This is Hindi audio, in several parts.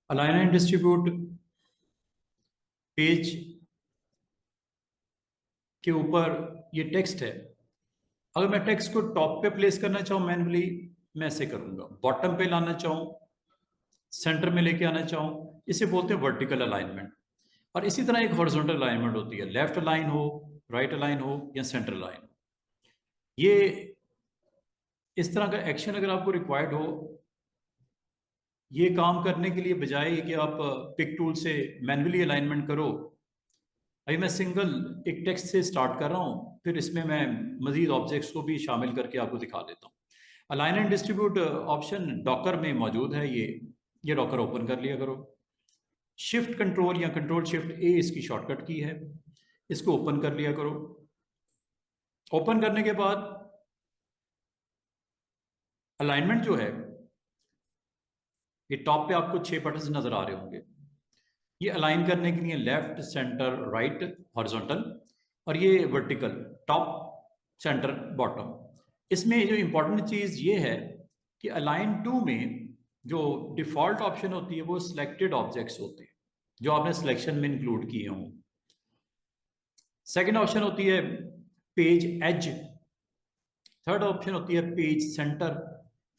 अलाइन एंड डिस्ट्रीब्यूट पेज के ऊपर ये टेक्स्ट है। अगर मैं टेक्स्ट को टॉप पे प्लेस करना चाहूँ मैनुअली, मैं ऐसे करूंगा। बॉटम पे लाना चाहूँ, सेंटर में लेके आना चाहूँ, इसे बोलते हैं वर्टिकल अलाइनमेंट। और इसी तरह एक हॉरिजॉन्टल अलाइनमेंट होती है, लेफ्ट अलाइन हो, राइट अलाइन हो या सेंटर अलाइन। ये इस तरह का एक्शन अगर आपको रिक्वायर्ड हो, ये काम करने के लिए बजाय कि आप पिक टूल से मैनुअली अलाइनमेंट करो, अभी मैं सिंगल एक टेक्स्ट से स्टार्ट कर रहा हूँ, फिर इसमें मैं मजीद ऑब्जेक्ट्स को भी शामिल करके आपको दिखा देता हूँ। Align and distribute option Docker में मौजूद है। ये डॉकर ओपन कर लिया करो। शिफ्ट कंट्रोल या कंट्रोल शिफ्ट ए इसकी शॉर्टकट की है, इसको ओपन कर लिया करो। ओपन करने के बाद अलाइनमेंट जो है, ये टॉप पे आपको 6 बटन्स नजर आ रहे होंगे। ये अलाइन करने के लिए लेफ्ट, सेंटर, राइट, हॉरिजॉन्टल, और ये वर्टिकल, टॉप, सेंटर, बॉटम। इसमें जो इंपॉर्टेंट चीज ये है कि अलाइन 2 में जो डिफॉल्ट ऑप्शन होती है वो सिलेक्टेड ऑब्जेक्ट्स होते हैं जो आपने सिलेक्शन में इंक्लूड किए हों। सेकंड ऑप्शन होती है पेज एज, थर्ड ऑप्शन होती है पेज सेंटर,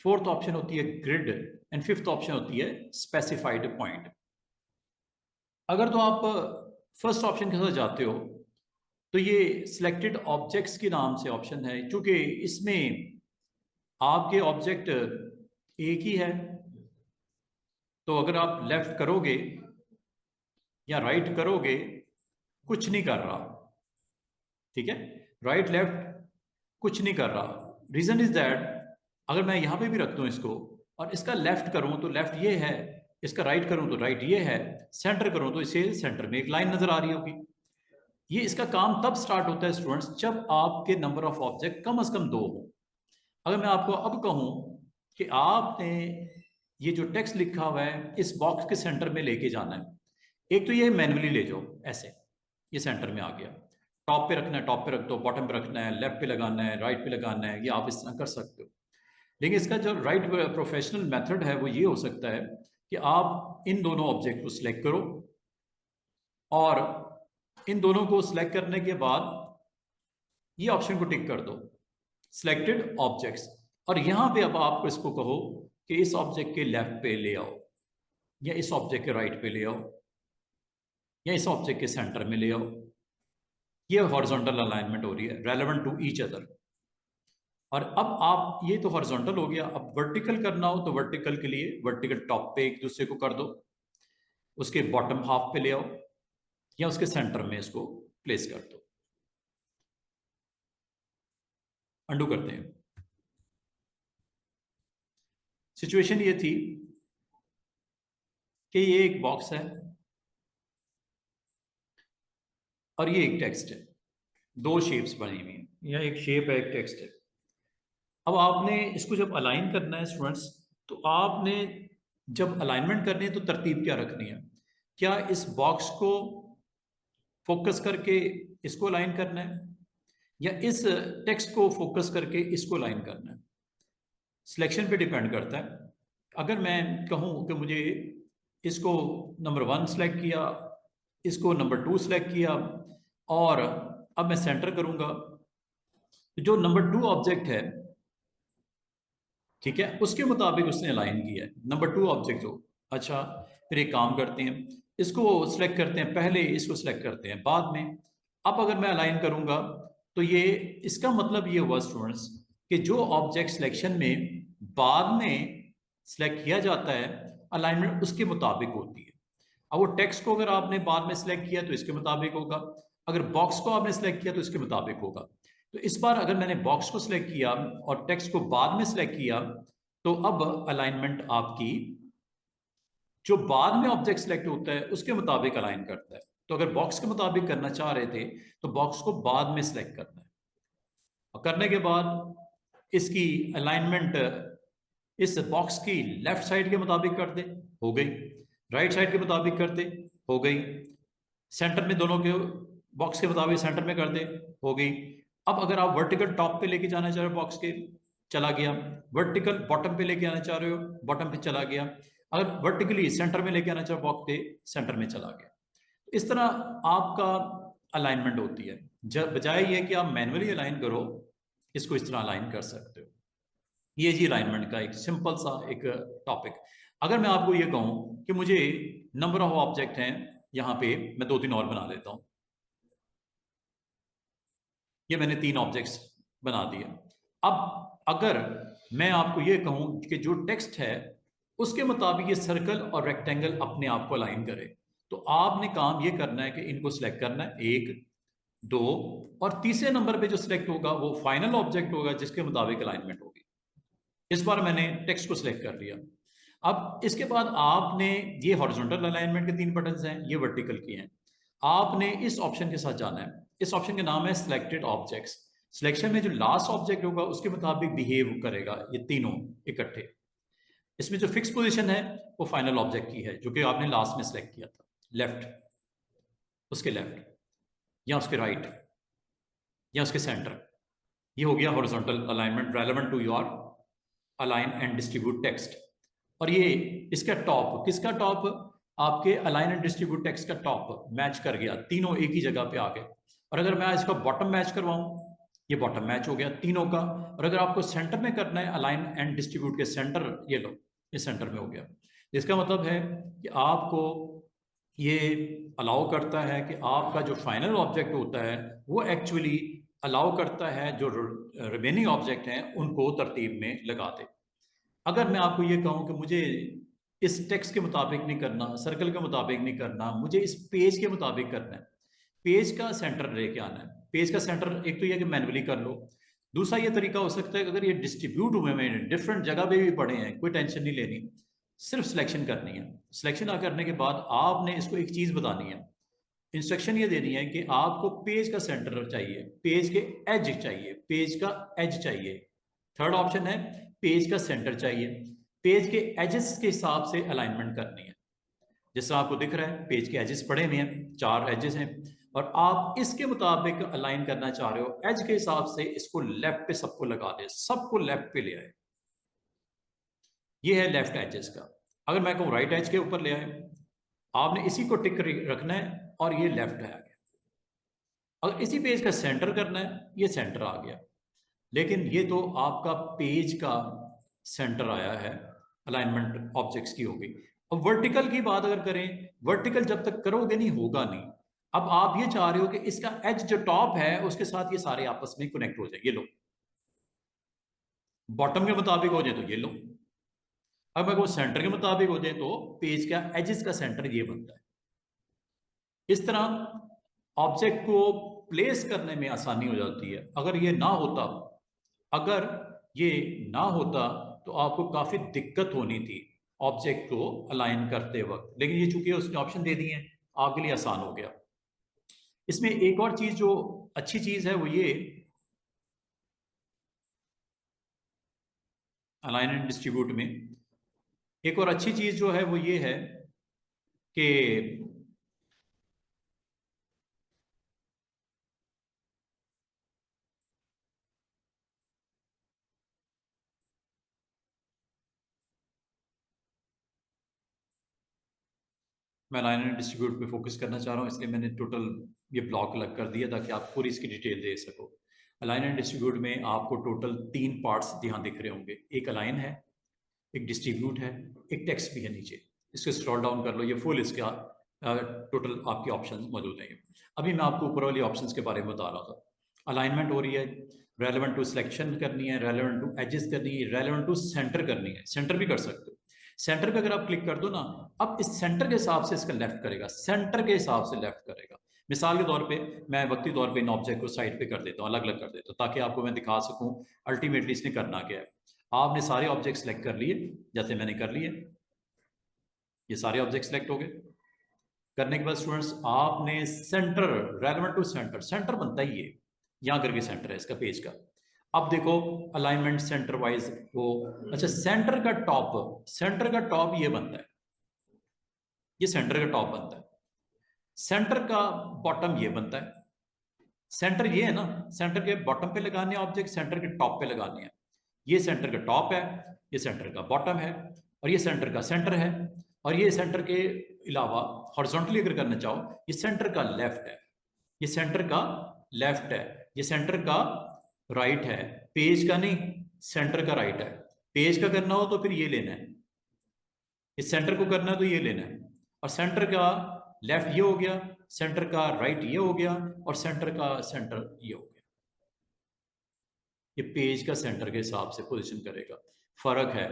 फोर्थ ऑप्शन होती है ग्रिड, एंड फिफ्थ ऑप्शन होती है स्पेसिफाइड पॉइंट। अगर तो आप फर्स्ट ऑप्शन के साथ जाते हो तो ये सिलेक्टेड ऑब्जेक्ट्स के नाम से ऑप्शन है, क्योंकि इसमें आपके ऑब्जेक्ट एक ही है। तो अगर आप लेफ्ट करोगे या राइट करोगे, कुछ नहीं कर रहा। ठीक है, राइट लेफ्ट कुछ नहीं कर रहा। रीजन इज दैट अगर मैं यहां पे भी रख दूं इसको और इसका लेफ्ट करूं तो लेफ्ट ये है, इसका राइट करूं तो राइट ये है, सेंटर करूं तो इसे सेंटर में एक लाइन नजर आ रही होगी। ये इसका काम तब स्टार्ट होता है स्टूडेंट्स जब आपके नंबर ऑफ ऑब्जेक्ट कम से कम 2 हो। अगर मैं आपको अब कहूं कि आपने ये जो टेक्स्ट लिखा हुआ है इस बॉक्स के सेंटर में लेके जाना है, एक तो ये मैन्युअली ले जाओ ऐसे, ये सेंटर में आ गया। टॉप पे रखना है, टॉप पे रख दो, बॉटम पे रखना है, लेफ्ट पे लगाना है, राइट पे लगाना है, ये आप इस तरह कर सकते हो। लेकिन इसका जो राइट प्रोफेशनल मेथड है वो ये हो सकता है कि आप इन दोनों ऑब्जेक्ट को सिलेक्ट करो और इन दोनों को सिलेक्ट करने के बाद ये ऑप्शन को टिक कर दो, सिलेक्टेड ऑब्जेक्ट्स, और यहां पे अब आपको इसको कहो कि इस ऑब्जेक्ट के लेफ्ट पे ले आओ, या इस ऑब्जेक्ट के राइट पे ले आओ, या इस ऑब्जेक्ट के सेंटर में ले आओ। ये हॉरिजॉन्टल अलाइनमेंट हो रही है, रेलेवेंट टू ईच अदर। और अब आप, ये तो हॉरिजॉन्टल हो गया, अब वर्टिकल करना हो तो वर्टिकल के लिए वर्टिकल टॉप पे एक दूसरे को कर दो, उसके बॉटम हाफ पे ले आओ, या उसके सेंटर में इसको प्लेस कर दो। अंडू करते हैं। सिचुएशन ये थी कि ये एक बॉक्स है और ये एक टेक्स्ट है, 2 शेप्स बनी हुई हैं, या एक शेप है एक टेक्स्ट है। अब आपने इसको जब अलाइन करना है स्टूडेंट्स, तो आपने जब अलाइनमेंट करनी है तो तरतीब क्या रखनी है? क्या इस बॉक्स को फोकस करके इसको अलाइन करना है, या इस टेक्स्ट को फोकस करके इसको अलाइन करना है? सिलेक्शन पे डिपेंड करता है। अगर मैं कहूं कि मुझे इसको नंबर 1 सेलेक्ट किया, इसको नंबर 2 सेलेक्ट किया, और अब मैं सेंटर करूंगा, तो जो नंबर 2 ऑब्जेक्ट है, ठीक है, उसके मुताबिक उसने अलाइन किया है, नंबर 2 ऑब्जेक्ट हो। अच्छा, फिर एक काम करते हैं, इसको सिलेक्ट करते हैं, पहले इसको सिलेक्ट करते हैं बाद में। अब अगर मैं अलाइन करूंगा तो ये, इसका मतलब ये हुआ स्टूडेंट्स कि जो ऑब्जेक्ट सिलेक्शन में बाद में सिलेक्ट किया जाता है, अलाइनमेंट उसके मुताबिक होती है। अब वो टेक्स्ट को अगर आपने बाद में सिलेक्ट किया तो इसके मुताबिक होगा, अगर बॉक्स को आपने सिलेक्ट किया तो इसके मुताबिक होगा। तो इस बार अगर मैंने बॉक्स को सिलेक्ट किया और टेक्स्ट को बाद में सिलेक्ट किया, तो अब अलाइनमेंट आपकी जो बाद में ऑब्जेक्ट सिलेक्ट होता है उसके मुताबिक अलाइन करता है। तो अगर बॉक्स के मुताबिक करना चाह रहे थे तो बॉक्स को बाद में सिलेक्ट करना है, और करने के बाद इसकी अलाइनमेंट इस बॉक्स की लेफ्ट साइड के मुताबिक कर दे, हो गई। राइट साइड के मुताबिक कर दे, हो गई। सेंटर में, दोनों के बॉक्स के मुताबिक सेंटर में कर दे, हो गई। अब अगर आप वर्टिकल टॉप पे लेके जाना चाह रहे हो बॉक्स के, चला गया। वर्टिकल बॉटम पे लेके आना चाह रहे हो, बॉटम पे चला गया। अगर वर्टिकली सेंटर में लेके आना चाहे बॉक्स के सेंटर में चला गया। इस तरह आपका अलाइनमेंट होती है। जब बजाय ये कि आप मैनुअली अलाइन करो, इसको इस तरह अलाइन कर सकते हो। ये जी अलाइनमेंट का एक सिंपल सा एक टॉपिक। अगर मैं आपको ये कहूं कि मुझे नंबर ऑफ ऑब्जेक्ट हैं, यहां पे मैं 2-3 और बना लेता हूं। ये मैंने 3 ऑब्जेक्ट्स बना दिए। अब अगर मैं आपको ये कहूं कि जो टेक्स्ट है उसके मुताबिक ये सर्कल और रेक्टेंगल अपने आप को अलाइन करे, तो आपने काम ये करना है कि इनको सिलेक्ट करना है, 1, 2, और तीसरे नंबर पे जो सिलेक्ट होगा वो फाइनल ऑब्जेक्ट होगा जिसके मुताबिक अलाइनमेंट होगी। इस बार मैंने टेक्स्ट को सिलेक्ट कर लिया। अब इसके बाद आपने, ये हॉरिजॉन्टल अलाइनमेंट के 3 बटन्स हैं, ये वर्टिकल के हैं। आपने इस ऑप्शन के साथ जाना है। इस ऑप्शन का नाम है सिलेक्टेड ऑब्जेक्ट्स। सिलेक्शन में जो लास्ट ऑब्जेक्ट होगा उसके मुताबिक बिहेव करेगा ये तीनों इकट्ठे। इसमें जो फिक्स पोजीशन है वो फाइनल ऑब्जेक्ट की है, जो कि आपने लास्ट में सिलेक्ट किया था। लेफ्ट, उसके लेफ्ट, या उसके राइट, या उसके सेंटर। ये हो गया horizontal alignment relevant to your align and distribute text. और ये इसका टॉप, किसका टॉप? आपके अलाइन एंड डिस्ट्रीब्यूट टेक्स्ट का टॉप मैच कर गया, तीनों एक ही जगह पे आ गए। और अगर मैं इसका बॉटम मैच करवाऊं, ये बॉटम मैच हो गया तीनों का। और अगर आपको सेंटर में करना है अलाइन एंड डिस्ट्रीब्यूट के सेंटर, ये लो, ये सेंटर में हो गया। इसका मतलब है कि आपको ये अलाउ करता है कि आपका जो फाइनल ऑब्जेक्ट होता है वो एक्चुअली अलाउ करता है जो रिमेनिंग ऑब्जेक्ट हैं उनको तरतीब में लगा दे। अगर मैं आपको ये कहूं कि मुझे इस टेक्स्ट के मुताबिक नहीं करना, सर्कल के मुताबिक नहीं करना, मुझे इस पेज के मुताबिक करना है, पेज का सेंटर लेके आना है। पेज का सेंटर एक तो ये कि मैनुअली कर लो। दूसरा ये तरीका हो सकता है कि अगर ये डिस्ट्रीब्यूट हुए में डिफरेंट जगह पे भी पड़े हैं, कोई टेंशन नहीं लेनी, सिर्फ सिलेक्शन करनी है। सिलेक्शन करने के बाद आपने इसको एक चीज बतानी है, इंस्ट्रक्शन ये देनी है कि आपको पेज का सेंटर चाहिए, पेज के एज चाहिए, पेज का एज चाहिए। थर्ड ऑप्शन है पेज का सेंटर चाहिए। पेज के एजेस के हिसाब से अलाइनमेंट करनी है। जैसा आपको दिख रहा है पेज के एजेस पड़े हुए हैं, 4 एजेस हैं, और आप इसके मुताबिक अलाइन करना चाह रहे हो। एज के हिसाब से इसको लेफ्ट पे सबको लगा दे, सबको लेफ्ट पे ले आए। ये है लेफ्ट एजेस का। अगर मैं कहूँ राइट एज के ऊपर ले आए, आपने इसी को टिक रखना है और ये लेफ्ट है आ गया। अगर इसी पेज का सेंटर करना है, ये सेंटर आ गया। लेकिन ये तो आपका पेज का सेंटर आया है, अलाइनमेंट ऑब्जेक्ट्स की होगी। अब वर्टिकल की बात अगर करें, वर्टिकल जब तक करोगे नहीं होगा नहीं। अब आप ये चाह रहे हो कि इसका एज जो टॉप है उसके साथ ये सारे आपस में कनेक्ट हो जाए, ये लो। बॉटम के मुताबिक हो जाए तो ये लो। अब अगर वो सेंटर के मुताबिक हो जाए तो पेज का एजेस का सेंटर ये बनता है। इस तरह ऑब्जेक्ट को प्लेस करने में आसानी हो जाती है। अगर ये ना होता, अगर ये ना होता तो आपको काफी दिक्कत होनी थी ऑब्जेक्ट को अलाइन करते वक्त। लेकिन ये चूंकि उसने ऑप्शन दे दिए हैं, आपके लिए आसान हो गया। इसमें एक और चीज जो अच्छी चीज है वो ये, अलाइन एंड डिस्ट्रीब्यूट में एक और अच्छी चीज जो है वो ये है कि मैं अलाइन एंड डिस्ट्रीब्यूट पे फोकस करना चाह रहा हूँ, इसलिए मैंने टोटल ये ब्लॉक अलग कर दिया ताकि आप पूरी इसकी डिटेल दे सको। अलाइन एंड डिस्ट्रीब्यूट में आपको टोटल 3 पार्ट्स यहाँ दिख रहे होंगे। एक अलाइन है, एक डिस्ट्रीब्यूट है, एक टेक्स्ट भी है नीचे। इसको स्क्रॉल डाउन कर लो, ये फुल इसका टोटल आपके ऑप्शन मौजूद हैं। अभी मैं आपको ऊपर वाली ऑप्शंस के बारे में बता रहा था। अलाइनमेंट हो रही है, रेलेवेंट टू सिलेक्शन करनी है, रेलेवेंट टू एजेस करनी है, रेलेवेंट टू सेंटर करनी है। सेंटर भी कर सकते हो। सेंटर पे अगर आप क्लिक कर दो ना, अब इस सेंटर के हिसाब से इसका लेफ्ट करेगा, सेंटर के हिसाब से लेफ्ट करेगा। मिसाल के तौर पे मैं वक्ती तौर पे इन ऑब्जेक्ट को साइड पे कर देता हूँ, अलग अलग कर देता हूँ, ताकि आपको मैं दिखा सकूं अल्टीमेटली इसने करना क्या है। आपने सारे ऑब्जेक्ट सेलेक्ट कर लिए, जैसे मैंने कर लिए, ये सारे ऑब्जेक्ट सेलेक्ट हो गए। करने के बाद स्टूडेंट्स आपने centre, relevant to centre, centre बनता ही है, यहां करके सेंटर है इसका पेज का। अब देखो अलाइनमेंट सेंटर वाइज वो, अच्छा सेंटर का टॉप, सेंटर का टॉप ये बनता है, ये सेंटर का टॉप बनता है। सेंटर का बॉटम ये बनता है। सेंटर ये है ना, सेंटर के बॉटम पे लगाने ऑब्जेक्ट, सेंटर के टॉप पे लगाने हैं। ये सेंटर का टॉप है, ये सेंटर का बॉटम है। और ये सेंटर का सेंटर है, और ये सेंटर के अलावा हॉरिजॉन्टली अगर करना चाहो, ये सेंटर का लेफ्ट है, ये सेंटर का लेफ्ट है, ये सेंटर का राइट है, पेज का नहीं, सेंटर का राइट है। पेज का करना हो तो फिर ये लेना है, इस सेंटर को करना है तो ये लेना है, और सेंटर का लेफ्ट ये हो गया, सेंटर का राइट ये हो गया, और सेंटर का सेंटर ये हो गया। ये पेज का सेंटर के हिसाब से पोजीशन करेगा। फर्क है,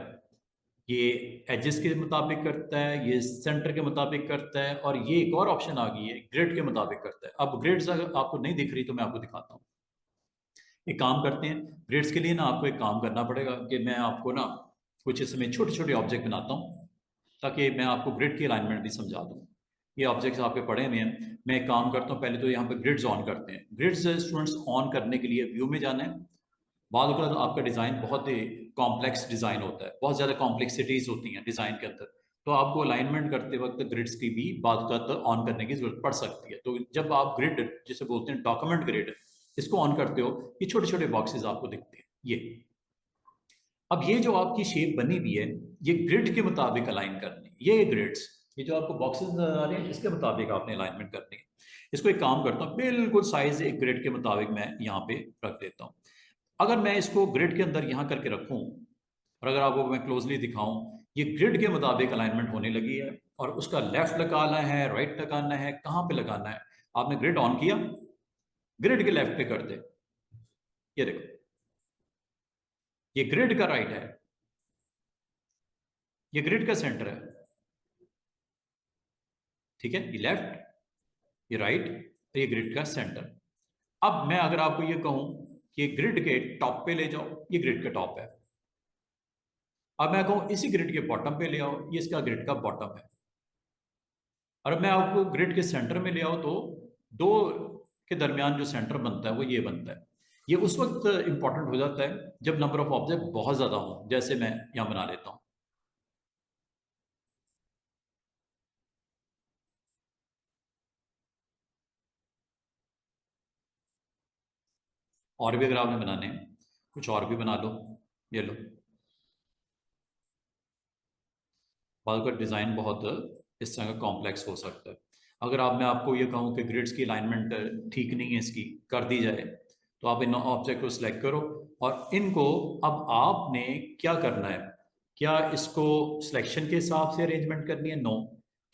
ये एजेस के मुताबिक करता है, ये सेंटर के मुताबिक करता है, और ये एक और ऑप्शन आ गई है, ग्रिड के मुताबिक करता है। अब ग्रिड्स अगर आपको नहीं दिख रही तो मैं आपको दिखाता हूँ। एक काम करते हैं, ग्रिड्स के लिए ना आपको एक काम करना पड़ेगा कि मैं आपको ना कुछ इसमें छोटे छोटे ऑब्जेक्ट बनाता हूँ, ताकि मैं आपको ग्रिड की अलाइनमेंट भी समझा दूँ। ये ऑब्जेक्ट्स आपके पढ़े हुए हैं। मैं एक काम करता हूँ, पहले तो यहाँ पे ग्रिड्स ऑन करते हैं। ग्रिड्स स्टूडेंट्स ऑन करने के लिए व्यू में जाना है। बाद तो आपका डिज़ाइन बहुत ही कॉम्प्लेक्स डिज़ाइन होता है, बहुत ज़्यादा कॉम्प्लेक्सिटीज़ होती हैं डिज़ाइन के अंदर, तो आपको अलाइनमेंट करते वक्त ग्रिड्स की भी बाद ऑन करने की जरूरत पड़ सकती है। तो जब आप ग्रिड, जिसे बोलते हैं डॉक्यूमेंट ग्रिड, इसको ऑन करते हो, ये छोटे छोटे बॉक्सेस आपको दिखते हैं। ये अब ये जो आपकी शेप बनी हुई है, ये ग्रिड के मुताबिक अलाइन करनी है। ये ग्रिड्स, ये जो आपको बॉक्सेस नजर आ रहे हैं, इसके मुताबिक आपने अलाइनमेंट करनी है। इसको एक काम करता हूँ, बिल्कुल साइज एक ग्रिड के मुताबिक मैं यहाँ पे रख देता हूँ। अगर मैं इसको ग्रिड के अंदर यहाँ करके रखूँ, और अगर आपको मैं क्लोजली दिखाऊं, ये ग्रिड के मुताबिक अलाइनमेंट होने लगी है, और उसका लेफ्ट लगाना है, राइट लगाना है, कहाँ पे लगाना है। आपने ग्रिड ऑन किया, ग्रिड के लेफ्ट पे कर दे, ये देखो, ये ग्रिड का राइट है, ये ग्रिड का सेंटर है, ठीक है, ये लेफ्ट, ये राइट, ये ग्रिड का सेंटर। अब मैं अगर आपको ये कहूं कि ग्रिड के टॉप पे ले जाओ, ये ग्रिड का टॉप है। अब मैं कहूं इसी ग्रिड के बॉटम पे ले आओ, ये इसका ग्रिड का बॉटम है। और मैं आपको ग्रिड के सेंटर में ले आओ, तो दो के दरमियान जो सेंटर बनता है वो ये बनता है। ये उस वक्त इंपॉर्टेंट हो जाता है जब नंबर ऑफ ऑब्जेक्ट बहुत ज्यादा हो, जैसे मैं यहां बना लेता हूं। और भी अगर आपने बनाने हैं, कुछ और भी बना लो, ये लो। बाद का डिज़ाइन बहुत इस तरह का कॉम्प्लेक्स हो सकता है। अगर आप, मैं आपको ये कहूँ कि ग्रिड्स की अलाइनमेंट ठीक नहीं है, इसकी कर दी जाए, तो आप इन ऑब्जेक्ट को सिलेक्ट करो, और इनको अब आपने क्या करना है, क्या इसको सिलेक्शन के हिसाब से अरेंजमेंट करनी है? नो।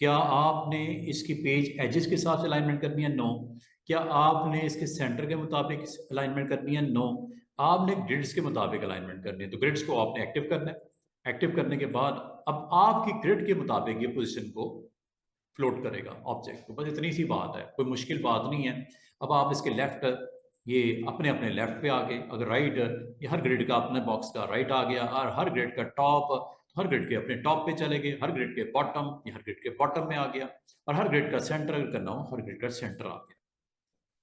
क्या आपने इसकी पेज एजेस के हिसाब से अलाइनमेंट करनी है? नो। क्या आपने इसके सेंटर के मुताबिक अलाइनमेंट करनी है? नो। आपने ग्रिड्स के मुताबिक अलाइनमेंट करनी है, तो ग्रिड्स को आपने एक्टिव करना है। एक्टिव करने के बाद अब आपकी ग्रिड के मुताबिक ये पोजीशन को फ्लोट करेगा ऑब्जेक्ट को। बस इतनी सी बात है, कोई मुश्किल बात नहीं है। अब आप इसके लेफ्ट, ये अपने अपने लेफ्ट पे आ गए, अगर राइट, ये हर ग्रिड का अपने बॉक्स का राइट आ गया, और हर ग्रिड का टॉप, हर ग्रिड के अपने टॉप पे चले गए, हर ग्रिड के बॉटम, ये हर ग्रिड के बॉटम में आ गया, और हर ग्रिड का सेंटर अगर करना हो, हर ग्रिड का सेंटर आ गया।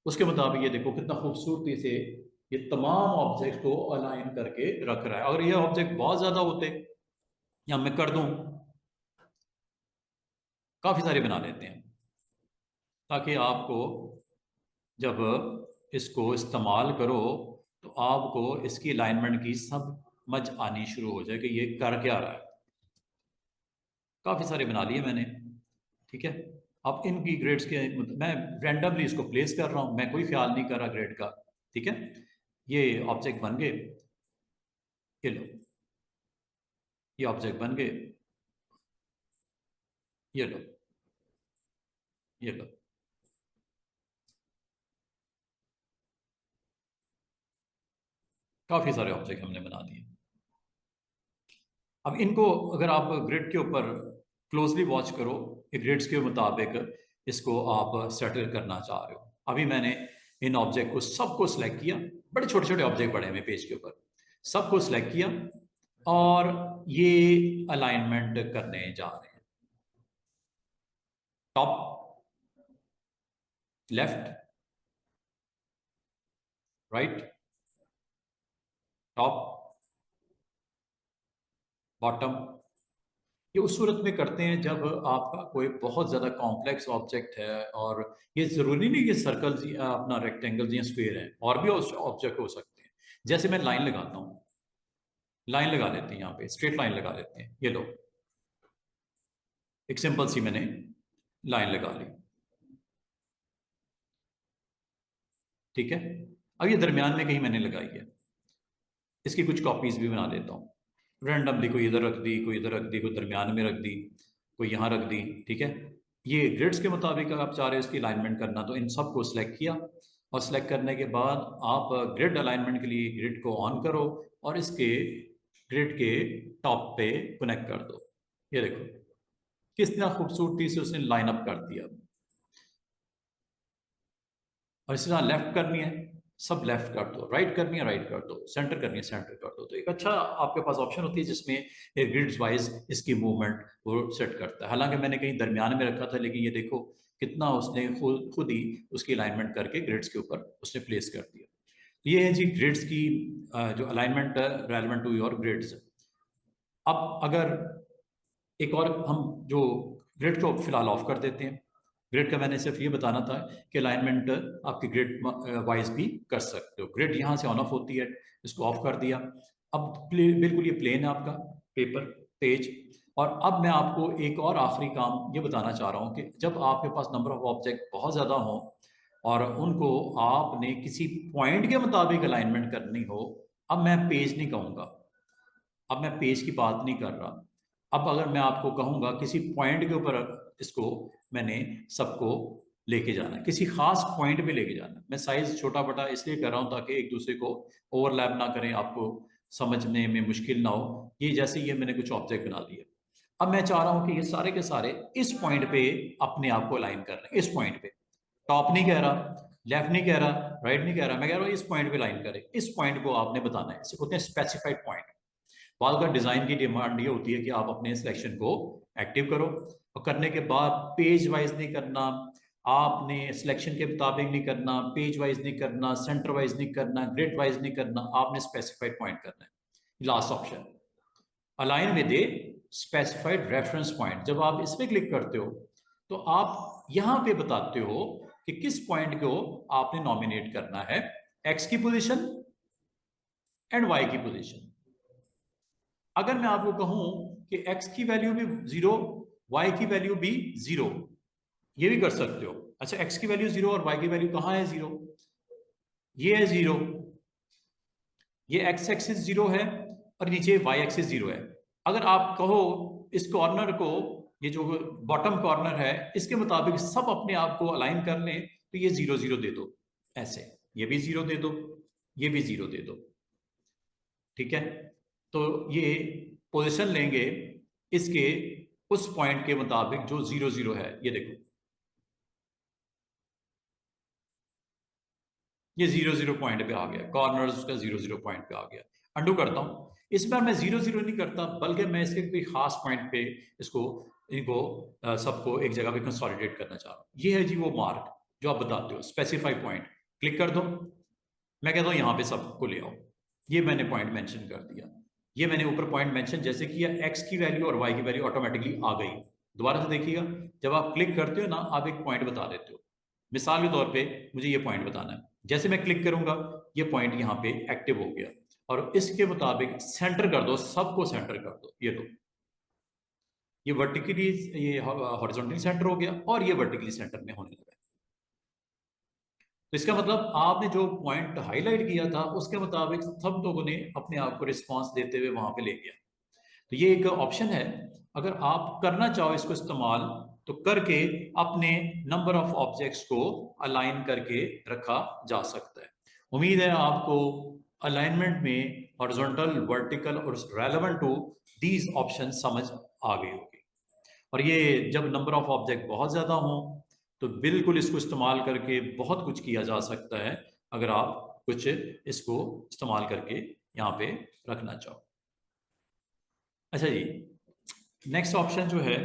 उसके मुताबिक ये देखो कितना खूबसूरती से ये तमाम ऑब्जेक्ट को अलाइन करके रख रहा है। अगर ये ऑब्जेक्ट बहुत ज्यादा होते, या मैं कर दूं, काफी सारे बना लेते हैं, ताकि आपको जब इसको इस्तेमाल करो तो आपको इसकी अलाइनमेंट की समझ आनी शुरू हो जाए कि ये कर क्या रहा है। काफी सारे बना लिए मैंने, ठीक है। अब इनकी ग्रेड्स के, मैं रैंडमली इसको प्लेस कर रहा हूं, मैं कोई ख्याल नहीं कर रहा ग्रेड का, ठीक है। ये ऑब्जेक्ट बन गए, ये लो, ये ऑब्जेक्ट बन गए, ये लो, ये लो। काफी सारे ऑब्जेक्ट हमने बना दिए। अब इनको अगर आप ग्रिड के ऊपर क्लोजली वॉच करो, ग्रिड्स के मुताबिक इसको आप सेटल करना चाह रहे हो। अभी मैंने इन ऑब्जेक्ट को सबको सिलेक्ट किया, बड़े छोटे छोटे ऑब्जेक्ट पड़े हुए पेज के ऊपर, सबको सिलेक्ट किया, और ये अलाइनमेंट करने जा रहे हैं। Top, left, right, top, bottom. ये उस सूरत में करते हैं जब आपका कोई बहुत ज़्यादा कॉम्प्लेक्स ऑब्जेक्ट है, और ये ज़रूरी नहीं कि सर्कल्स अपना रेक्टेंगल्स या स्क्वायर है, और भी ऑब्जेक्ट हो सकते हैं। जैसे मैं लाइन लगाता हूँ, लाइन लगा लेते हैं, यहाँ पे स्ट्रेट लाइन लगा लेते हैं, ये लो, एक सिंपल सी मैंने लाइन लगा ली, ठीक है। अब ये दरमियान में कहीं मैंने लगाई है, इसकी कुछ कॉपीज भी बना लेता हूँ रैंडमली, कोई इधर रख दी, कोई इधर रख दी, कोई दरमियान में रख दी, कोई यहाँ रख दी, ठीक है। ये ग्रिड्स के मुताबिक अगर आप चाह रहे हो इसकी अलाइनमेंट करना, तो इन सब को सिलेक्ट किया, और सिलेक्ट करने के बाद आप ग्रिड अलाइनमेंट के लिए ग्रिड को ऑन करो और इसके ग्रिड के टॉप पे कनेक्ट कर दो। ये देखो किस तरह खूबसूरती से उसने लाइन अप कर दिया। और इसी तरह लेफ्ट करनी है, सब लेफ्ट कर दो, राइट करनी है राइट कर दो, सेंटर करनी है सेंटर कर दो। तो एक अच्छा आपके पास ऑप्शन होती है जिसमें एक ग्रिड्स वाइज इसकी मूवमेंट वो सेट करता है। हालांकि मैंने कहीं दरमियान में रखा था, लेकिन ये देखो कितना उसने खुद ही उसकी अलाइनमेंट करके ग्रिड्स के ऊपर उसने प्लेस कर दिया। ये है जी ग्रिड्स की जो alignment relevant to your grids. अब अगर एक और हम जो ग्रिड को फिलहाल ऑफ कर देते हैं। ग्रिड का मैंने सिर्फ ये बताना था कि अलाइनमेंट आपकी ग्रिड वाइज भी कर सकते हो। ग्रिड यहाँ से ऑन ऑफ होती है, इसको ऑफ कर दिया। अब बिल्कुल ये प्लेन है आपका पेपर पेज। और अब मैं आपको एक और आखिरी काम ये बताना चाह रहा हूँ कि जब आपके पास नंबर ऑफ ऑब्जेक्ट बहुत ज़्यादा हो और उनको आपने किसी पॉइंट के मुताबिक अलाइनमेंट करनी हो, अब मैं पेज नहीं कहूँगा, अब मैं पेज की बात नहीं कर रहा। अब अगर मैं आपको कहूँगा किसी पॉइंट के ऊपर इसको मैंने सबको लेके जाना है, किसी खास पॉइंट पे लेके जाना है। मैं साइज छोटा बड़ा इसलिए कर रहा हूँ ताकि एक दूसरे को ओवरलैप ना करें, आपको समझने में मुश्किल ना हो। ये जैसे ये मैंने कुछ ऑब्जेक्ट बना दिए, अब मैं चाह रहा हूँ कि ये सारे के सारे इस पॉइंट पे अपने आप को अलाइन कर रहे हैं। इस पॉइंट पे टॉप नहीं कह रहा, लेफ्ट नहीं कह रहा, राइट नहीं कह रहा, मैं कह रहा हूँ इस पॉइंट पे लाइन करें। इस पॉइंट को आपने बताना है, इसे बोलते हैं स्पेसिफाइड पॉइंट। बाद का डिजाइन की डिमांड ये होती है कि आप अपने सिलेक्शन को एक्टिव करो, और करने के बाद पेज वाइज नहीं करना, आपने सिलेक्शन के मुताबिक नहीं करना, पेज वाइज नहीं करना, सेंटर वाइज नहीं करना, ग्रिड वाइज नहीं करना, आपने स्पेसिफाइड पॉइंट करना है। Last option align with a specified reference point. जब आप इस पर क्लिक करते हो तो आप यहां पे बताते हो कि किस पॉइंट को आपने नॉमिनेट करना है, एक्स की पोजीशन एंड वाई की पोजीशन। अगर मैं आपको कहूं कि x की वैल्यू भी 0, y की वैल्यू भी 0, ये भी कर सकते हो। अच्छा, x की वैल्यू 0 और y की वैल्यू कहां है 0? ये है 0, ये x एक्सिस 0 है और नीचे y एक्सिस 0 है। अगर आप कहो इस कॉर्नर को, ये जो बॉटम कॉर्नर है, इसके मुताबिक सब अपने आप को अलाइन कर लें, तो ये 0 0 दे दो, ऐसे ये भी 0 दे दो, ये भी 0 दे दो, ठीक है। तो ये पोजीशन लेंगे इसके उस पॉइंट के मुताबिक जो 0 0 है। ये देखो ये 0 0 पॉइंट पे आ गया, कॉर्नर्स उसका 0 0 पॉइंट पे आ गया। अंडू करता हूं, इस बार मैं 0 0 नहीं करता, बल्कि मैं इसके कोई खास पॉइंट पे इसको इनको सबको एक जगह पे कंसोलिडेट करना चाह रहा हूं। ये है जी वो मार्क जो आप बताते हो, स्पेसिफाई पॉइंट। क्लिक कर दो, मैं कहता हूं यहां पे सबको ले आओ। ये मैंने पॉइंट मेंशन कर दिया, ये मैंने ऊपर पॉइंट मेंशन जैसे किया, एक्स की वैल्यू और वाई की वैल्यू ऑटोमेटिकली आ गई। दोबारा से देखिएगा, जब आप क्लिक करते हो ना, आप एक पॉइंट बता देते हो। मिसाल के तौर पे मुझे ये पॉइंट बताना है, जैसे मैं क्लिक करूंगा ये पॉइंट यहाँ पे एक्टिव हो गया, और इसके मुताबिक सेंटर कर दो, सबको सेंटर कर दो। ये दो, ये वर्टिकली, ये हॉरिजॉन्टली सेंटर हो गया और ये वर्टिकली सेंटर में होने लगा। तो इसका मतलब आपने जो पॉइंट हाईलाइट किया था उसके मुताबिक सब लोगों ने अपने आप को रिस्पांस देते हुए वहां पे ले गया। तो ये एक ऑप्शन है, अगर आप करना चाहो इसको इस्तेमाल, तो करके अपने नंबर ऑफ ऑब्जेक्ट्स को अलाइन करके रखा जा सकता है। उम्मीद है आपको अलाइनमेंट में हॉरिजॉन्टल, वर्टिकल और रेलेवेंट टू दीज ऑप्शन समझ आ गई होगी। और ये जब नंबर ऑफ ऑब्जेक्ट बहुत ज़्यादा हों तो बिल्कुल इसको इस्तेमाल करके बहुत कुछ किया जा सकता है, अगर आप कुछ इसको इस्तेमाल करके यहाँ पे रखना चाहो। अच्छा जी, नेक्स्ट ऑप्शन जो है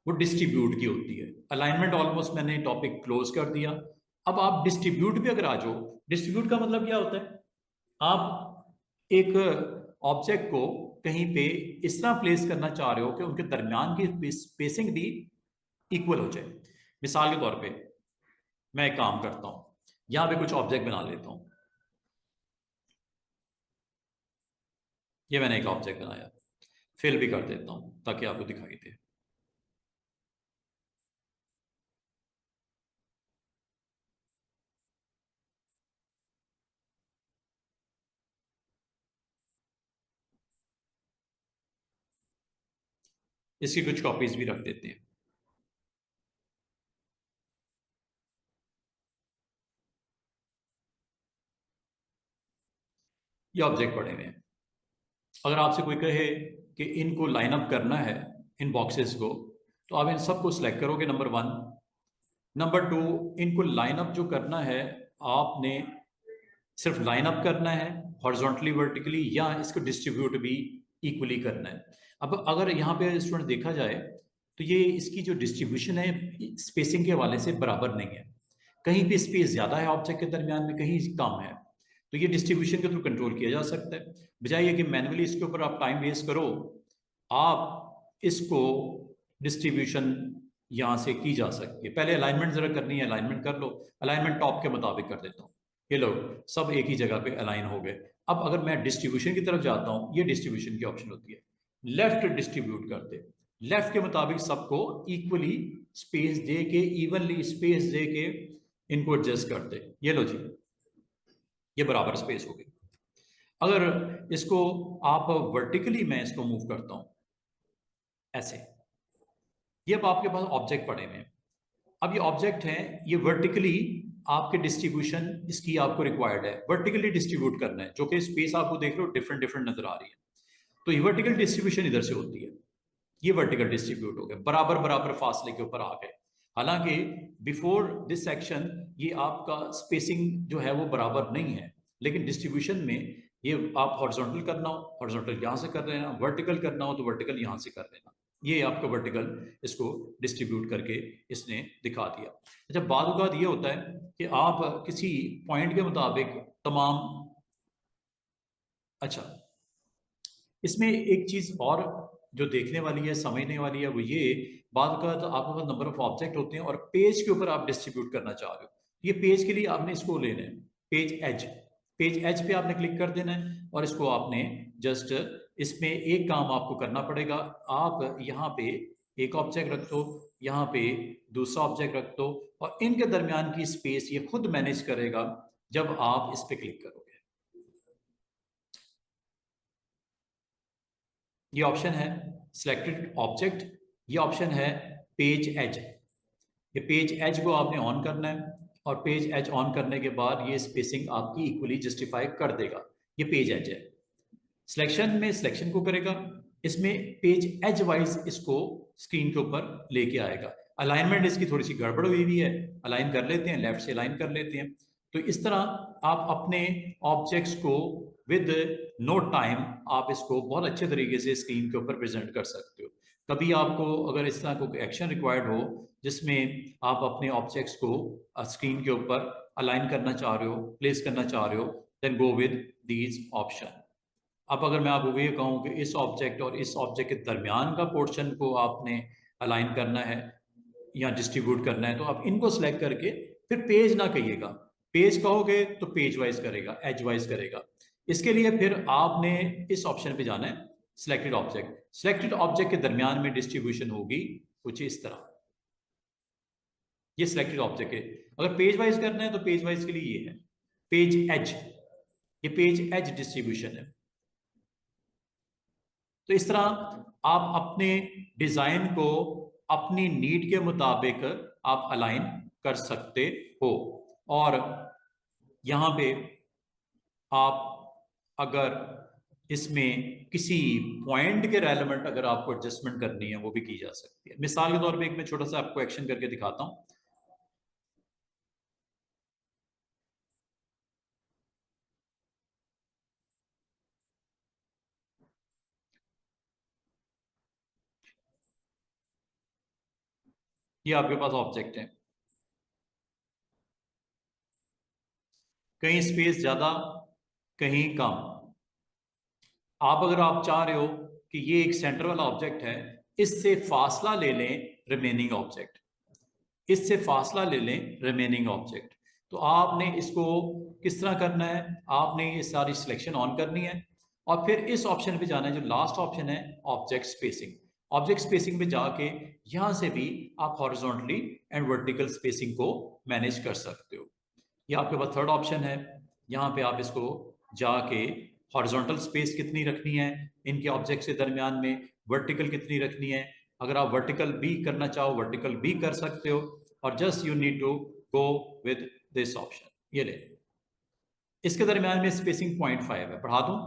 वो डिस्ट्रीब्यूट की होती है। अलाइनमेंट ऑलमोस्ट मैंने टॉपिक क्लोज कर दिया। अब आप डिस्ट्रीब्यूट भी अगर आ जाओ, डिस्ट्रीब्यूट का मतलब क्या होता है, आप एक ऑब्जेक्ट को कहीं पे इस तरह प्लेस करना चाह रहे हो कि उनके दरमियान की स्पेसिंग भी इक्वल हो जाए। मिसाल के तौर पे मैं एक काम करता हूं, यहां पे कुछ ऑब्जेक्ट बना लेता हूं। ये मैंने एक ऑब्जेक्ट बनाया, फिल भी कर देता हूं ताकि आपको दिखाई दे। इसकी कुछ कॉपीज भी रख देते हैं। ये ऑब्जेक्ट पड़े हुए हैं। अगर आपसे कोई कहे कि इनको लाइन अप करना है, इन बॉक्सेस को, तो आप इन सबको सिलेक्ट करोगे नंबर 1। नंबर 2, इनको लाइन अप जो करना है, आपने सिर्फ लाइन अप करना है हॉरिजॉन्टली वर्टिकली, या इसको डिस्ट्रीब्यूट भी इक्वली करना है। अब अगर यहाँ पे स्टूडेंट देखा जाए तो ये इसकी जो डिस्ट्रीब्यूशन है स्पेसिंग के हवाले से बराबर नहीं है। कहीं पे स्पेस ज़्यादा है ऑब्जेक्ट के दरमियान में, कहीं कम है। तो ये डिस्ट्रीब्यूशन के थ्रू कंट्रोल किया जा सकता है, बजाय ये कि मैनुअली इसके ऊपर आप टाइम वेस्ट करो। आप इसको डिस्ट्रीब्यूशन यहाँ से की जा सकती है। पहले अलाइनमेंट ज़रा करनी है, अलाइनमेंट कर लो। अलाइनमेंट टॉप के मुताबिक कर देता हूँ, ये लो सब एक ही जगह पे अलाइन हो गए। अब अगर मैं डिस्ट्रीब्यूशन की तरफ जाता हूँ, ये डिस्ट्रीब्यूशन की ऑप्शन होती है, लेफ्ट डिस्ट्रीब्यूट करते, लेफ्ट के मुताबिक सबको इक्वली स्पेस दे के, इवनली स्पेस दे के इनको एडजस्ट करते। ये लो जी, ये बराबर स्पेस हो गई। अगर इसको आप वर्टिकली, मैं इसको मूव करता हूं ऐसे, ये अब आपके पास ऑब्जेक्ट पड़े हुए हैं। अब ये ऑब्जेक्ट है, ये वर्टिकली आपके डिस्ट्रीब्यूशन इसकी आपको रिक्वायर्ड है, वर्टिकली डिस्ट्रीब्यूट करना है, जो कि स्पेस आपको देख रहे हो डिफरेंट डिफरेंट नजर आ रही है। तो ये वर्टिकल डिस्ट्रीब्यूशन इधर से होती है, ये वर्टिकल डिस्ट्रीब्यूट हो गए, बराबर बराबर फासले के ऊपर आ गए। हालांकि बिफोर दिस सेक्शन ये आपका स्पेसिंग जो है वो बराबर नहीं है, लेकिन डिस्ट्रीब्यूशन में ये आप हॉरिजॉन्टल करना हो हॉरिजॉन्टल यहाँ से कर लेना, वर्टिकल करना हो तो वर्टिकल यहाँ से कर लेना। ये आपका वर्टिकल इसको डिस्ट्रीब्यूट करके इसने दिखा दिया। अच्छा, बाद औक़ात ये होता है कि आप किसी पॉइंट के मुताबिक तमाम, अच्छा इसमें एक चीज और जो देखने वाली है, समझने वाली है, वो ये, बाद का तो आपके पास नंबर ऑफ ऑब्जेक्ट होते हैं और पेज के ऊपर आप डिस्ट्रीब्यूट करना चाह रहे हो। ये पेज के लिए आपने इसको लेना है, पेज एज, पेज एज पे आपने क्लिक कर देना है और इसको आपने जस्ट इसमें एक काम आपको करना पड़ेगा। आप यहाँ पे एक ऑब्जेक्ट रख दो, यहाँ पे दूसरा ऑब्जेक्ट रख दो, और इनके दरमियान की स्पेस ये खुद मैनेज करेगा जब आप इस पे क्लिक करोगे। ये ऑप्शन है सिलेक्टेड ऑब्जेक्ट, ये ऑप्शन है पेज एज। ये पेज एज को आपने ऑन करना है, और पेज एज ऑन करने के बाद ये स्पेसिंग आपकी इक्वली जस्टिफाई कर देगा। ये पेज एज है। सिलेक्शन में सिलेक्शन को करेगा, इसमें पेज एज वाइज इसको स्क्रीन के ऊपर लेके आएगा। अलाइनमेंट इसकी थोड़ी सी गड़बड़ हुई भी है, अलाइन कर लेते हैं, लेफ्ट से अलाइन कर लेते हैं। तो इस तरह आप अपने ऑब्जेक्ट्स को विद नो टाइम आप इसको बहुत अच्छे तरीके से स्क्रीन के ऊपर प्रेजेंट कर सकते हो। कभी आपको अगर इस तरह कोई एक्शन रिक्वायर्ड हो जिसमें आप अपने ऑब्जेक्ट्स को स्क्रीन के ऊपर अलाइन करना चाह रहे हो, प्लेस करना चाह रहे हो, then go with these option. अब अगर मैं आपको ये कहूँ कि इस ऑब्जेक्ट और इस ऑब्जेक्ट के दरमियान का पोर्शन को आपने अलाइन करना है या डिस्ट्रीब्यूट करना है, तो आप इनको सेलेक्ट करके फिर पेज ना कहिएगा, पेज कहोगे तो पेज वाइज करेगा, एज वाइज करेगा। इसके लिए फिर आपने इस ऑप्शन पे जाना है, सिलेक्टेड ऑब्जेक्ट। सिलेक्टेड ऑब्जेक्ट के दरमियान में डिस्ट्रीब्यूशन होगी कुछ इस तरह, ये सिलेक्टेड ऑब्जेक्ट है। अगर पेज वाइज करना है तो पेज वाइज के लिए ये है पेज एज, ये पेज एज डिस्ट्रीब्यूशन है। तो इस तरह आप अपने डिजाइन को अपनी नीड के मुताबिक आप अलाइन कर सकते हो। और यहां पे आप अगर इसमें किसी पॉइंट के रेलेवेंट अगर आपको एडजस्टमेंट करनी है वो भी की जा सकती है। मिसाल के तौर पे एक मैं छोटा सा आपको एक्शन करके दिखाता हूं। ये आपके पास ऑब्जेक्ट है, कहीं स्पेस ज्यादा कहीं कम। आप अगर आप चाह रहे हो कि ये एक सेंटर वाला ऑब्जेक्ट है, इससे फासला ले लें रिमेनिंग ऑब्जेक्ट, इससे फासला ले लें रिमेनिंग ऑब्जेक्ट, तो आपने इसको किस तरह करना है, आपने ये सारी सिलेक्शन ऑन करनी है और फिर इस ऑप्शन पे जाना है जो लास्ट ऑप्शन है, ऑब्जेक्ट स्पेसिंग। ऑब्जेक्ट स्पेसिंग पे जाके यहां से भी आप हॉरिजॉन्टली एंड वर्टिकल स्पेसिंग को मैनेज कर सकते हो। ये आपके पास थर्ड ऑप्शन है, यहाँ पे आप इसको जाके हॉरिजॉन्टल स्पेस कितनी रखनी है इनके ऑब्जेक्ट के दरमियान में, वर्टिकल कितनी रखनी है, अगर आप वर्टिकल भी करना चाहो वर्टिकल भी कर सकते हो, और just you need to go with this option. ये ले, इसके दरमियान में स्पेसिंग 0.5 है, बढ़ा दूं?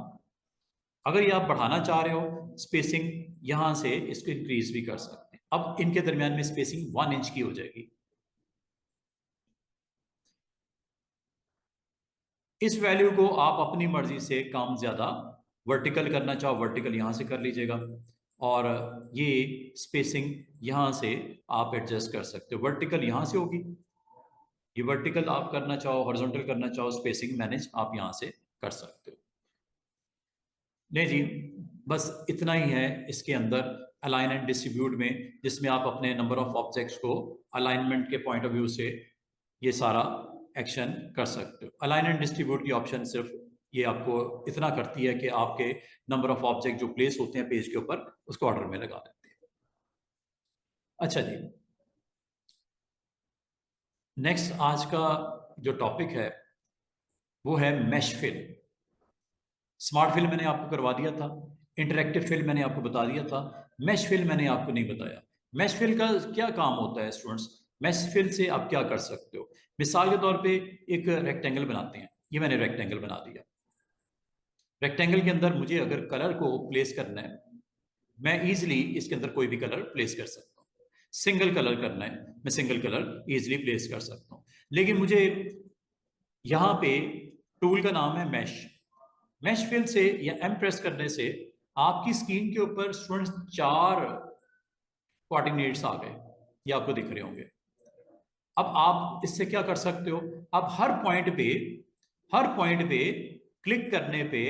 अगर ये आप बढ़ाना चाह रहे हो स्पेसिंग, यहां से इसको इंक्रीज भी कर सकते हैं। अब इनके दरमियान में स्पेसिंग 1 इंच की हो जाएगी। इस वैल्यू को आप अपनी मर्जी से कम ज्यादा वर्टिकल करना चाहो वर्टिकल यहां से कर लीजिएगा, और ये स्पेसिंग यहां से आप एडजस्ट कर सकते हो। वर्टिकल यहां से होगी, ये वर्टिकल आप करना चाहो हॉरिजॉन्टल करना चाहो, स्पेसिंग मैनेज आप यहां से कर सकते हो। नहीं जी, बस इतना ही है इसके अंदर अलाइन एंड डिस्ट्रीब्यूट में, जिसमें आप अपने नंबर ऑफ ऑब्जेक्ट्स को अलाइनमेंट के पॉइंट ऑफ व्यू से ये सारा एक्शन कर सकते हो। अलाइन एंड डिस्ट्रीब्यूट की ऑप्शन सिर्फ ये आपको इतना करती है कि आपके नंबर ऑफ ऑब्जेक्ट जो प्लेस होते हैं पेज के ऊपर उसको ऑर्डर में लगा देती है। अच्छा जी, नेक्स्ट आज का जो टॉपिक है वो है मैश फिल। स्मार्ट फिल मैंने आपको करवा दिया था, इंटरेक्टिव फिल मैंने आपको बता दिया था, मैश फिल मैंने आपको नहीं बताया। मैश फिल का क्या काम होता है स्टूडेंट्स? मैश फिल से आप क्या कर सकते हो? मिसाल के तौर पे एक रेक्टेंगल बनाते हैं, ये मैंने रेक्टेंगल बना दिया। रेक्टेंगल के अंदर मुझे अगर कलर को प्लेस करना है, मैं इजिली इसके अंदर कोई भी कलर प्लेस कर सकता हूँ। सिंगल कलर करना है, मैं सिंगल कलर इजिली प्लेस कर सकता हूँ। लेकिन मुझे यहाँ पे टूल का नाम है मैश। मैश फिल से या एम प्रेस करने से आपकी स्क्रीन के ऊपर स्टूडेंट्स 4 कोऑर्डिनेट्स आ गए, ये आपको दिख रहे होंगे। अब आप इससे क्या कर सकते हो? आप हर पॉइंट पे क्लिक करने पे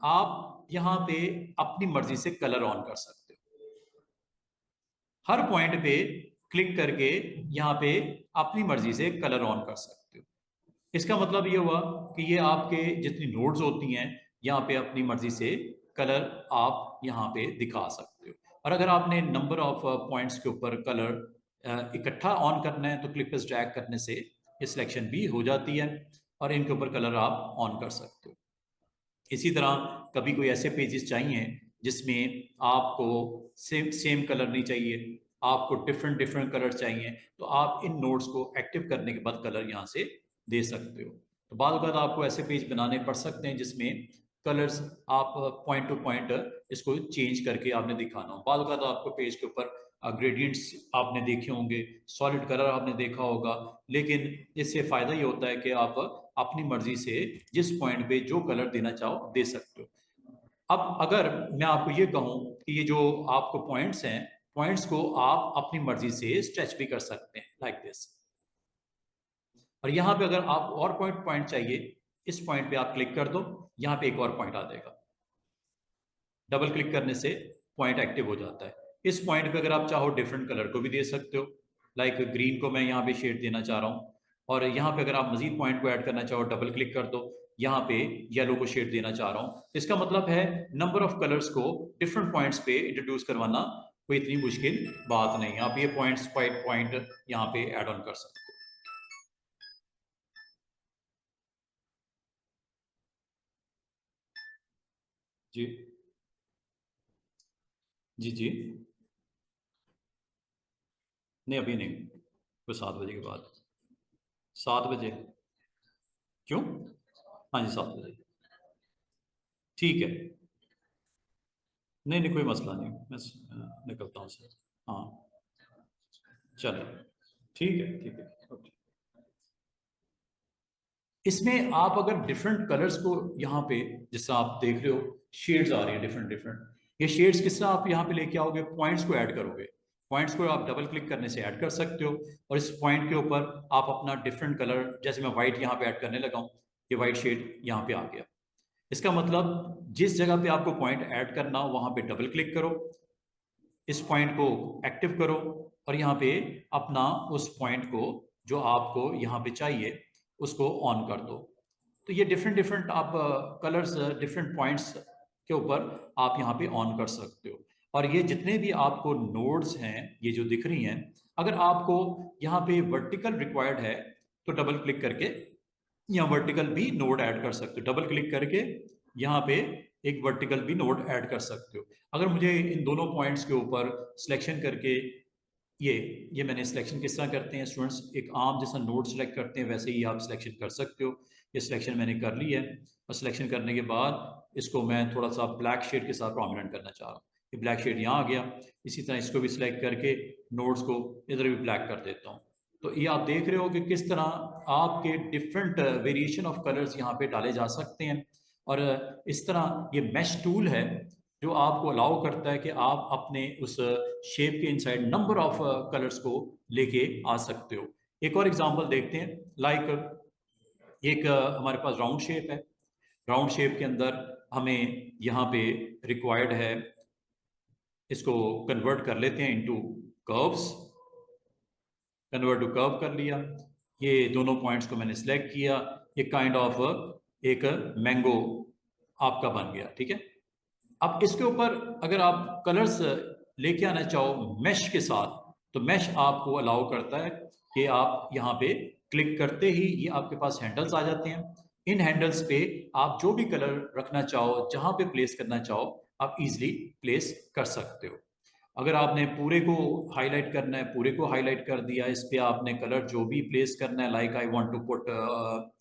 आप यहां पे अपनी मर्जी से कलर ऑन कर सकते हो। हर पॉइंट पे क्लिक करके यहां पे अपनी मर्जी से कलर ऑन कर सकते हो। इसका मतलब ये हुआ कि ये आपके जितनी नोड्स होती हैं यहाँ पे अपनी मर्जी से कलर आप यहाँ पे दिखा सकते हो। और अगर आपने नंबर ऑफ पॉइंट्स के ऊपर कलर इकट्ठा ऑन करना है तो क्लिक पे ड्रैग करने से ये सिलेक्शन भी हो जाती है और इनके ऊपर कलर आप ऑन कर सकते हो। इसी तरह कभी कोई ऐसे पेजेस चाहिए जिसमें आपको सेम सेम कलर नहीं चाहिए, आपको डिफरेंट डिफरेंट कलर चाहिए, तो आप इन नोड्स को एक्टिव करने के बाद कलर यहाँ से दे सकते हो। तो बाद बार आपको ऐसे पेज बनाने पड़ सकते हैं जिसमें कलर्स आप पॉइंट टू पॉइंट इसको चेंज करके आपने दिखाना हो। बाद बार आपको पेज के ऊपर ग्रेडियंट्स आपने देखे होंगे, सॉलिड कलर आपने देखा होगा, लेकिन इससे फायदा ये होता है कि आप अपनी मर्जी से जिस पॉइंट पे जो कलर देना चाहो दे सकते हो। अब अगर मैं आपको ये कहूं कि ये जो आपको पॉइंट्स हैं, पॉइंट्स को आप अपनी मर्जी से स्ट्रेच भी कर सकते हैं लाइक दिस। और यहाँ पे अगर आप और पॉइंट चाहिए, इस पॉइंट पे आप क्लिक कर दो, यहाँ पे एक और पॉइंट आ जाएगा। डबल क्लिक करने से पॉइंट एक्टिव हो जाता है। इस पॉइंट पे अगर आप चाहो डिफरेंट कलर को भी दे सकते हो, लाइक ग्रीन को मैं यहाँ पे शेड देना चाह रहा हूँ, और यहाँ पे अगर आप मजीद पॉइंट को ऐड करना चाहो डबल क्लिक कर दो, यहाँ पे येलो को शेड देना चाह रहा हूँ। इसका मतलब है नंबर ऑफ कलर्स को डिफरेंट पॉइंट्स पे इंट्रोड्यूस करवाना कोई इतनी मुश्किल बात नहीं है। आप ये पॉइंट यहाँ पे ऐड ऑन कर सकते हो। जी जी जी, नहीं अभी नहीं, तो 7 बजे के बाद। 7 बजे? क्यों? हाँ जी, 7 बजे ठीक है। नहीं नहीं, कोई मसला नहीं, मैं निकलता हूँ सर। हाँ चलो, ठीक है ओके। इसमें आप अगर डिफरेंट कलर्स को यहाँ पे, जिससे आप देख रहे हो शेड्स आ रही है डिफरेंट डिफरेंट, ये शेड्स किस तरह आप यहाँ पे लेके आओगे? पॉइंट्स को ऐड करोगे, पॉइंट्स को आप डबल क्लिक करने से ऐड कर सकते हो, और इस पॉइंट के ऊपर आप अपना डिफरेंट कलर, जैसे मैं व्हाइट यहाँ पे ऐड करने लगा हूँ, ये व्हाइट शेड यहाँ पे आ गया। इसका मतलब जिस जगह पे आपको पॉइंट ऐड करना हो वहां पे डबल क्लिक करो, इस पॉइंट को एक्टिव करो, और यहाँ पे अपना उस पॉइंट को जो आपको यहाँ पे चाहिए उसको ऑन कर दो। तो ये डिफरेंट डिफरेंट आप कलर्स डिफरेंट पॉइंट्स के ऊपर आप यहाँ पे ऑन कर सकते हो। और ये जितने भी आपको नोड्स हैं ये जो दिख रही हैं, अगर आपको यहाँ पे वर्टिकल रिक्वायर्ड है तो डबल क्लिक करके यहाँ वर्टिकल भी नोड ऐड कर सकते हो। डबल क्लिक करके यहाँ पे एक वर्टिकल भी नोड ऐड कर सकते हो। अगर मुझे इन दोनों पॉइंट्स के ऊपर सिलेक्शन करके ये मैंने सिलेक्शन किस तरह करते हैं स्टूडेंट्स, एक आम जैसा नोड सेलेक्ट करते हैं वैसे ही आप सिलेक्शन कर सकते हो। ये सिलेक्शन मैंने कर ली है और सिलेक्शन करने के बाद इसको मैं थोड़ा सा ब्लैक शेड के साथ प्रोमिनेंट करना चाह रहा हूँ। ये ब्लैक शेड यहाँ आ गया। इसी तरह इसको भी सिलेक्ट करके नोड्स को इधर भी ब्लैक कर देता हूँ। तो ये आप देख रहे हो कि किस तरह आपके डिफरेंट वेरिएशन ऑफ कलर्स यहाँ पे डाले जा सकते हैं। और इस तरह ये मैश टूल है जो आपको अलाउ करता है कि आप अपने उस शेप के इनसाइड नंबर ऑफ कलर्स को लेके आ सकते हो। एक और एग्जांपल देखते हैं। लाइक एक हमारे पास राउंड शेप है। राउंड शेप के अंदर हमें यहाँ पे रिक्वायर्ड है, इसको कन्वर्ट कर लेते हैं into curves. Convert to curve कर लिया। ये दोनों पॉइंट्स को मैंने सिलेक्ट किया। ये काइंड ऑफ एक मैंगो आपका बन गया। ठीक है, अब इसके ऊपर अगर आप कलर्स लेके आना चाहो मैश के साथ, तो मैश आपको अलाउ करता है कि आप यहाँ पे क्लिक करते ही ये आपके पास हैंडल्स आ जाते हैं। इन हैंडल्स पे आप जो भी कलर रखना चाहो, जहां पे प्लेस करना चाहो, आप इजीली प्लेस कर सकते हो। अगर आपने पूरे को हाईलाइट करना है, पूरे को हाईलाइट कर दिया। इस पे आपने कलर जो भी प्लेस करना है, like I want to put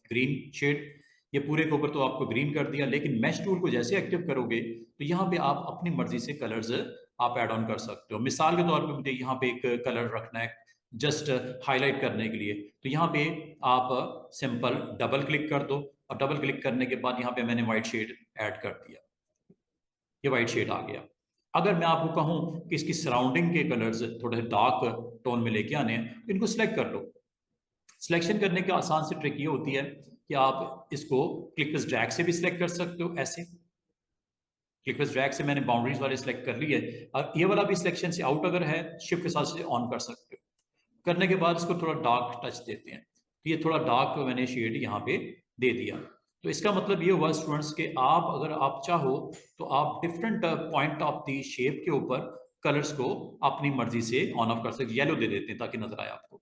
green shade, ये पूरे के ऊपर तो आपको ग्रीन कर दिया। लेकिन मैश टूल को जैसे एक्टिव करोगे तो यहाँ पे आप अपनी मर्जी से कलर्स आप ऐड ऑन कर सकते हो। मिसाल के तौर पे मुझे यहाँ पे एक कलर रखना है जस्ट हाईलाइट करने के लिए, तो यहाँ पे आप सिंपल डबल क्लिक कर दो और डबल क्लिक करने के बाद यहाँ पे मैंने व्हाइट शेड ऐड कर दिया। ये व्हाइट शेड आ गया। अगर मैं आपको कहूँ कि इसकी सराउंडिंग के कलर्स थोड़े डार्क टोन में लेके आने हैं, तो इनको सिलेक्ट कर लो। सिलेक्शन करने की आसान सी ट्रिक ये होती है कि आप इसको क्लिक प्लस ड्रैग से भी सिलेक्ट कर सकते हो। ऐसे क्लिक प्लस ड्रैग से मैंने बाउंड्रीज वाले सिलेक्ट कर ली है, और ये वाला भी सिलेक्शन से आउट अगर है, शिफ्ट के साथ से ऑन कर सकते हो। करने के बाद इसको थोड़ा डार्क टच देते हैं, तो ये थोड़ा डार्क मैंने शेड यहाँ पे दे दिया। तो इसका मतलब ये हुआ स्टूडेंट्स के आप अगर आप चाहो तो आप different point of the shape के ऊपर कलर्स को अपनी मर्जी से ऑन ऑफ कर सकते। येलो दे देते हैं ताकि नजर आए आपको।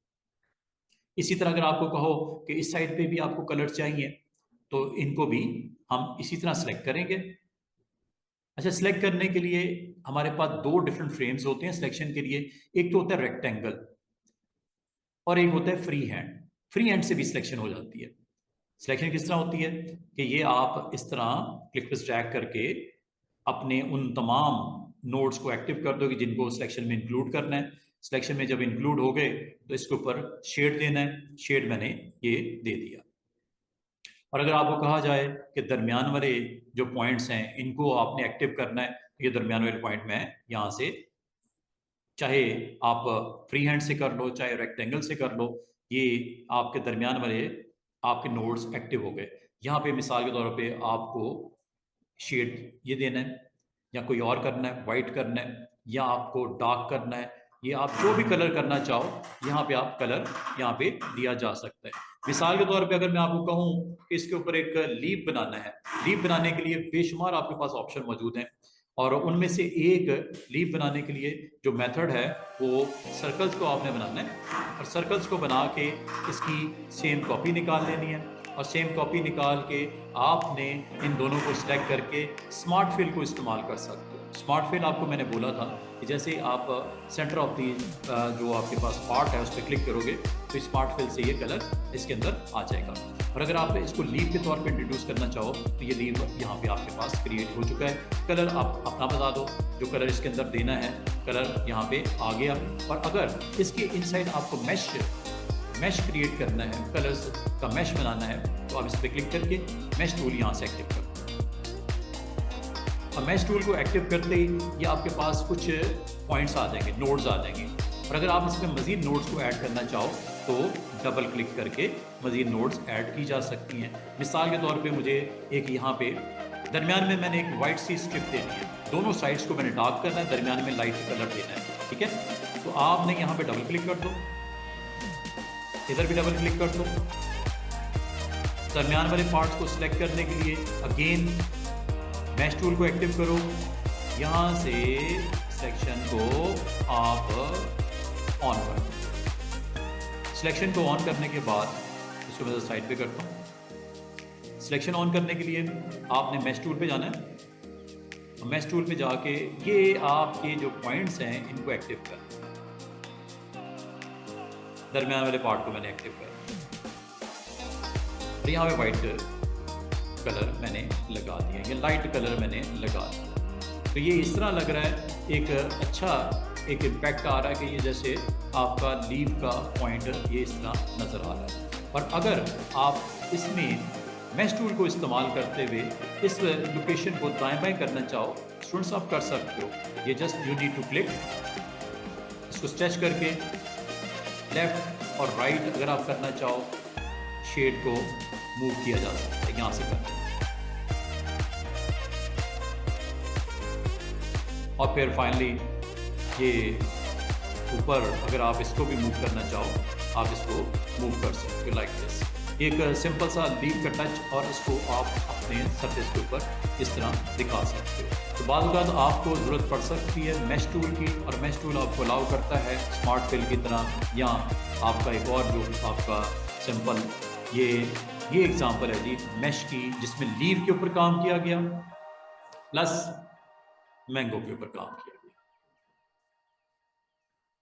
इसी तरह अगर आपको कहो कि इस साइड पे भी आपको कलर चाहिए, तो इनको भी हम इसी तरह सेलेक्ट करेंगे। अच्छा, सिलेक्ट करने के लिए हमारे पास दो डिफरेंट फ्रेम्स होते हैं सिलेक्शन के लिए। एक तो होता है रेक्टेंगल और एक होता है फ्री हैंड। फ्री हैंड से भी सिलेक्शन हो जाती है। सिलेक्शन किस तरह होती है कि ये आप इस तरह क्लिक प्लस ड्रैग करके अपने उन तमाम नोड्स को एक्टिव कर दोगे जिनको सिलेक्शन में इंक्लूड करना है। सिलेक्शन में जब इंक्लूड हो गए तो इसके ऊपर शेड देना है। शेड मैंने ये दे दिया। और अगर आपको कहा जाए कि दरमियान वाले जो पॉइंट्स हैं इनको आपने एक्टिव करना है, ये दरमियान वाले पॉइंट में यहाँ से चाहे आप फ्री हैंड से कर लो, चाहे रेक्टेंगल से कर लो, ये आपके दरमियान वाले आपके नोड्स एक्टिव हो गए। यहाँ पे मिसाल के तौर पे आपको शेड ये देना है, या कोई और करना है, वाइट करना है, या आपको डार्क करना है, ये आप जो भी कलर करना चाहो यहाँ पे आप कलर यहाँ पे दिया जा सकता है। मिसाल के तौर पे अगर मैं आपको कहूँ कि इसके ऊपर एक लीफ बनाना है, लीफ बनाने के लिए बेशुमार आपके पास ऑप्शन मौजूद हैं, और उनमें से एक लीफ बनाने के लिए जो मेथड है वो सर्कल्स को आपने बनाना है, और सर्कल्स को बना के इसकी सेम कॉपी निकाल लेनी है, और सेम कॉपी निकाल के आपने इन दोनों को सिलेक्ट करके स्मार्ट फिल को इस्तेमाल कर सकते हो। स्मार्ट फिल आपको मैंने बोला था कि जैसे आप सेंटर ऑफ दी जो आपके पास पार्ट है उस पर क्लिक करोगे तो स्मार्ट फिल से ये कलर इसके अंदर आ जाएगा। और अगर आप इसको लीव के तौर पे इंट्रोड्यूस करना चाहो तो ये लीव यहाँ पे आपके पास क्रिएट हो चुका है। कलर आप अपना बता दो, जो कलर इसके अंदर देना है कलर यहाँ पे आ गया। और अगर इसके इनसाइड आपको मैश क्रिएट करना है, कलर्स का मैश बनाना है, तो आप इस पर क्लिक करके मैश टूल यहाँ से एक्टिव कर दो। अब मैश टूल को एक्टिव करते ही ये आपके पास कुछ पॉइंट्स आ जाएंगे, नोड्स आ जाएंगे। और अगर आप इसमें मजीद नोड्स को ऐड करना चाहो तो डबल क्लिक करके मजीद नोड्स ऐड की जा सकती हैं। मिसाल के तौर पे मुझे एक यहाँ पे दरमियान में मैंने एक वाइट सी स्ट्रिप देनी है, दोनों साइड्स को मैंने डार्क करना है, दरमियान में लाइट कलर देना है। ठीक है, तो आपने यहाँ पे डबल क्लिक कर दो, इधर भी डबल क्लिक कर दो। दरमियान वाले पार्ट्स को सिलेक्ट करने के लिए अगेन मैश टूल को एक्टिव करो, यहाँ से सिलेक्शन को आप ऑन कर दो। सिलेक्शन को ऑन करने के बाद इसको मैं साइड पे करता हूँ। सिलेक्शन ऑन करने के लिए आपने मैश टूल पे जाना है, मैश टूल पे जाके ये आपके जो पॉइंट्स हैं इनको एक्टिव कर, दरमियान वाले पार्ट को मैंने एक्टिव कर, तो यहाँ पे वाइट कलर मैंने लगा दिया, ये लाइट कलर मैंने लगा दिया। तो ये इस तरह लग रहा है, एक अच्छा एक इम्पैक्ट आ रहा है कि ये जैसे आपका लीव का पॉइंट ये इस तरह नज़र आ रहा है। और अगर आप इसमें मैश टूल को इस्तेमाल करते हुए इस लोकेशन को दाएं बाएं करना चाहो, स्टूडेंट्स आप कर सकते हो। ये just you need to click, इसको स्ट्रेच करके लेफ्ट और राइट अगर आप करना चाहो, शेड को मूव किया जा सकता है यहाँ से करके। और फिर फाइनली ये ऊपर अगर आप इसको भी मूव करना चाहो, आप इसको मूव कर सकते हो लाइक दिस। एक सिंपल सा लीव का टच और इसको आप अपने सरफेस के ऊपर इस तरह दिखा सकते हो। तो बाद में आपको ज़रूरत पड़ सकती है मैश टूल की, और मैश टूल आपको अलाउ करता है स्मार्ट फिल की तरह, या आपका एक और जो आपका सिंपल ये एग्जांपल है जी मैश की, जिसमें लीव के ऊपर काम किया गया प्लस मैंगो के ऊपर काम किया।